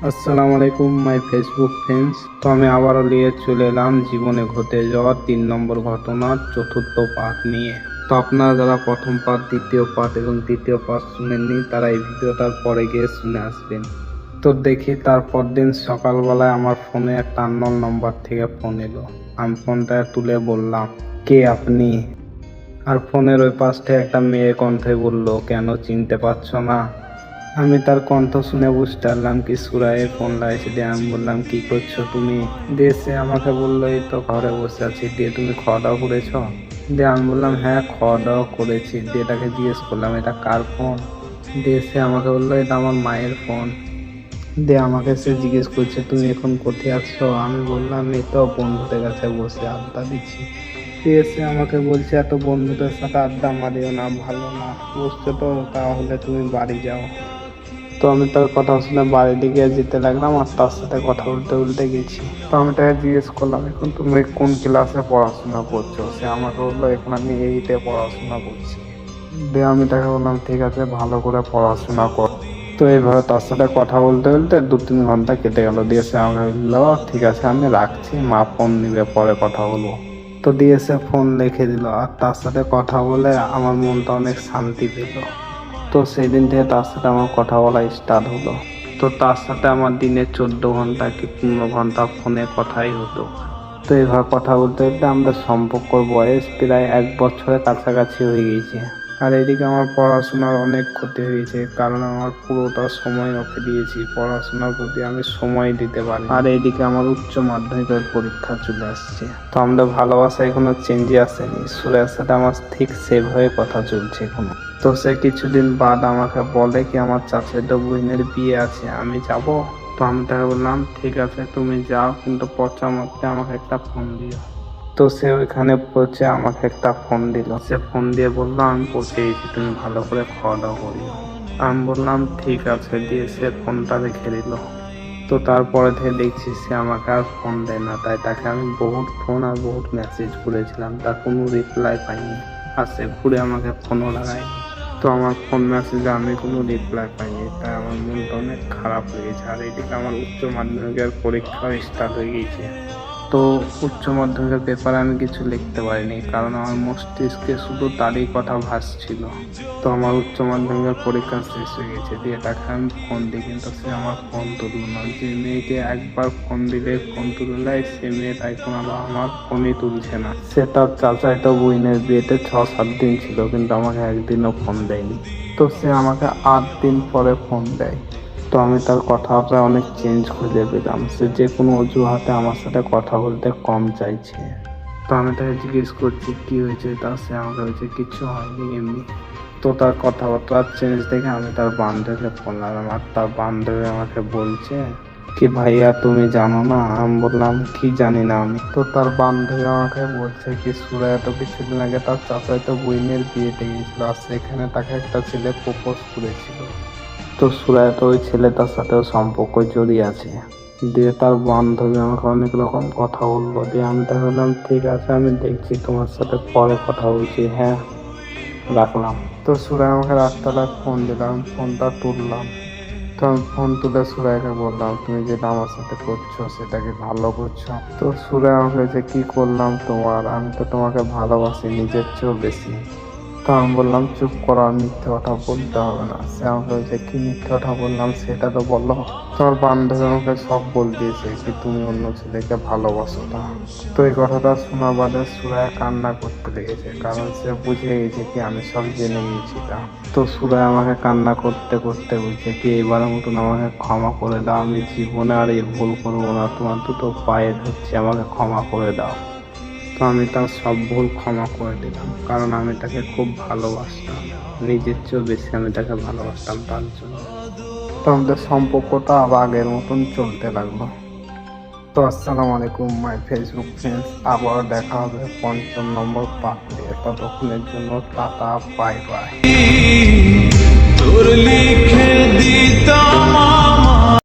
আসসালামু আলাইকুম my Facebook friends. তো আমি আবারও নিয়ে চলে এলাম জীবনে ঘটে যাওয়া 3 নম্বর ঘটনার চতুর্থ পার্ট নিয়ে। তো আপনারা যারা প্রথম পার্ট, দ্বিতীয় পার্ট এবং তৃতীয় পার্ট শুনেননি তারা এই ভিডিওটার পরে গিয়ে শুনে আসবেন। তো দেখি তারপর দিন সকালবেলায় আমার ফোনে একটা আননোন নাম্বার থেকে ফোন এলো। আমি ফোনটা তুলে বললাম, কে আপনি? আর ফোনের ওই পাশ থেকে একটা মেয়ে কণ্ঠে বলল, কেন চিনতে পারছো না? আমি তার কণ্ঠ শুনে বুঝতে পারলাম কি সুরাইয়ের ফোন লাগছে। দিয়ে আমি বললাম, কি করছো তুমি? দিয়ে সে আমাকে বললো, এই তো ঘরে বসে আছি। দিয়ে তুমি খাওয়া দাওয়া করেছো? দিয়ে আমি বললাম, হ্যাঁ খাওয়া দাওয়া করেছি। দিয়ে এটাকে জিজ্ঞেস করলাম, এটা কার ফোন? দিয়ে সে আমাকে বললো, এটা আমার মায়ের ফোন। দিয়ে আমাকে সে জিজ্ঞেস করছে, তুমি এখন কোথায় আছো? আমি বললাম, এই তো বন্ধুদের কাছে বসে আড্ডা দিচ্ছি। দিয়ে সে আমাকে বলছে, এত বন্ধুদের সাথে আড্ডা মারিও না, ভালো না, বুঝছো তো? তাহলে তুমি বাড়ি যাও। তো আমি তার কথা শুনে বাড়ির দিকে যেতে লাগলাম আর তার সাথে কথা বলতে বলতে গেছি। তো আমি তাকে জিজ্ঞেস করলাম, এখন তুমি কোন ক্লাসে পড়াশোনা করছো? সে আমাকে বললো, এখন আমি 8-এ পড়াশোনা করছি। দিয়ে আমি তাকে বললাম, ঠিক আছে, ভালো করে পড়াশোনা কর। তো এইভাবে তার সাথে কথা বলতে বলতে 2-3 ঘন্টা কেটে গেল। দিয়ে সে আমাকে বললো, ঠিক আছে আমি রাখছি, মা ফোন নিবে, পরে কথা বলবো। তো দিয়ে সে ফোন রেখে দিল। আর তার সাথে কথা বলে আমার মনটা অনেক শান্তি পেল। তো সেই দিন থেকে তার সাথে আমার কথা বলা স্টার্ট হলো। তো তার সাথে আমার দিনে 14 ঘন্টা কি 15 ঘন্টা ফোনে কথাই হতো। তো এইভাবে কথা বলতে বলতে আমাদের সম্পর্কর বয়স প্রায় 1 বছরের কাছাকাছি হয়ে গেছে। আর এদিকে আমার পড়াশোনার অনেক ক্ষতি হয়েছে, কারণ আমার পুরোটা সময় ওকে দিয়েছি, পড়াশোনার প্রতি আমি সময় দিতে পারি। আর এইদিকে আমার উচ্চ মাধ্যমিকের পরীক্ষা চলে আসছে। তো আমাদের ভালোবাসা এখনো চেঞ্জে আসেনি। সুরের সাথে আমার ঠিক সেভাবে কথা চলছে এখনো। তো সে কিছুদিন বাদ আমাকে বলে কি, আমার চাচাতো বোনের বিয়ে আছে, আমি যাব? তো আমি তাকে বললাম, ঠিক আছে তুমি যাও, কিন্তু পচা মধ্যে আমাকে একটা ফোন দিও। তো সে ওইখানে পৌঁছে আমাকে একটা ফোন দিল। সে ফোন দিয়ে বললো, আমি পৌঁছে গেছি, তুমি ভালো করে খাওয়া দাওয়া করিও। আমি বললাম, ঠিক আছে। দিয়ে সে ফোনটা রেখে দিল। তো তারপরে থেকে দেখছি সে আমাকে আর ফোন দেয় না। তাই তাকে আমি বহুত ফোন আর বহুত মেসেজ করেছিলাম, তার কোনো রিপ্লাই পাইনি। আর সে ঘুরে আমাকে ফোনও লাগায়নি। তো আমার ফোন মেসেজে আমি কোনো রিপ্লাই পাইনি, তাই আমার মনটা অনেক খারাপ হয়ে গেছে। আর এদিকে আমার উচ্চ মাধ্যমিকের পরীক্ষা স্টার্ট হয়ে গেছে। তো উচ্চ মাধ্যমিকের পেপারে আমি কিছু লিখতে পারিনি, কারণ আমার মস্তিষ্কে শুধু তারই কথা ভাসছিল। তো আমার উচ্চ মাধ্যমিকের পরীক্ষা শেষ হয়ে গেছে। দিয়ে তাকে আমি ফোন দিই, কিন্তু সে আমার ফোন তুললো না। যে মেয়েকে একবার ফোন দিলে ফোন তুলে নেয়, সে মেয়েটা এখন আবার আমার ফোনই তুলছে না। সে তার চাচাতো বোনের বিয়েতে 6-7 দিন ছিল, কিন্তু আমাকে একদিনও ফোন দেয়নি। তো সে আমাকে 8 দিন পরে ফোন দেয়। তো আমি তার কথাটা অনেক চেঞ্জ খুঁজে পেলাম। সে যে কোনো অজুহাতে আমার সাথে কথা বলতে কম চাইছে। তো আমি তাকে জিজ্ঞেস করছি, কি হয়েছে? তা সে আমাকে বলছে, কিছু হয়নি, এমনি। তো তার কথাবার্তা চেঞ্জ দেখে আমি তার বান্ধবীকে ফোন লাগালাম। আর তার বান্ধবী আমাকে বলছে কি, ভাইয়া তুমি জানো না? আমি বললাম, কি জানি না আমি। তো তার বান্ধবী আমাকে বলছে কি, সুরাইয়া তো কিছুদিন আগে তার চাচাতো বোনের বিয়েতে গিয়েছিল, আর সেখানে তাকে একটা ছেলে প্রপোজ করেছিল। তো সুরাইয়া তো ওই ছেলেটার সাথেও সম্পর্ক জড়িয়ে আছে। দিয়ে তার বান্ধবী আমাকে অনেক রকম কথা বললো। দিয়ে আমি তাকে বললাম, ঠিক আছে আমি দেখছি, তোমার সাথে পরে কথা বলছি, হ্যাঁ রাখলাম। তো সুরাই আমাকে রাতবেলায় ফোন দিলাম, ফোনটা তুললাম। তো আমি ফোন তুলে সুরাইকে বললাম, তুমি যেটা আমার সাথে করছো সেটা কি ভালো করছো? তো সুরাই আমাকে বলছে, কি করলাম তোমার? আমি তো তোমাকে ভালোবাসি নিজের চেয়েও বেশি। তো আমি বললাম, চুপ করো, আর মিথ্যে কথা বলতে হবে না। সে আমাকে বলছে, কি মিথ্যে কথা বললাম সেটা তো বলো। তোমার বান্ধবী আমাকে সব বল দিয়েছে কি তুমি অন্য ছেলেকে ভালোবাসো না। তো এই কথাটা শোনা বাদে সুরায় কান্না করতে লেগেছে, কারণ সে বুঝে গেছে কি আমি সব জেনে গিয়েছিলাম। তো সুরায় আমাকে কান্না করতে করতে বলছে কি, এবারের মতন আমাকে ক্ষমা করে দাও, আমি জীবনে আর এই ভুল করবো না, তোমার দুটো পায়ে ধরছি, আমাকে ক্ষমা করে দাও। তো আমি তার সব ভুল ক্ষমা করে দিলাম, কারণ আমি তাকে খুব ভালোবাসতাম, নিজের চেয়েও বেশি আমি তাকে ভালোবাসতাম তার জন্য। তো আমাদের সম্পর্কটা আবার আগের মতন চলতে লাগলো। তো আসসালামু আলাইকুম মাই ফেসবুক ফ্রেন্ডস, আবার দেখা হবে 5ম নম্বর পার্ট নিয়ে। ততক্ষণের জন্য টাটা, বাই বাই। তোর লিখে দিতাম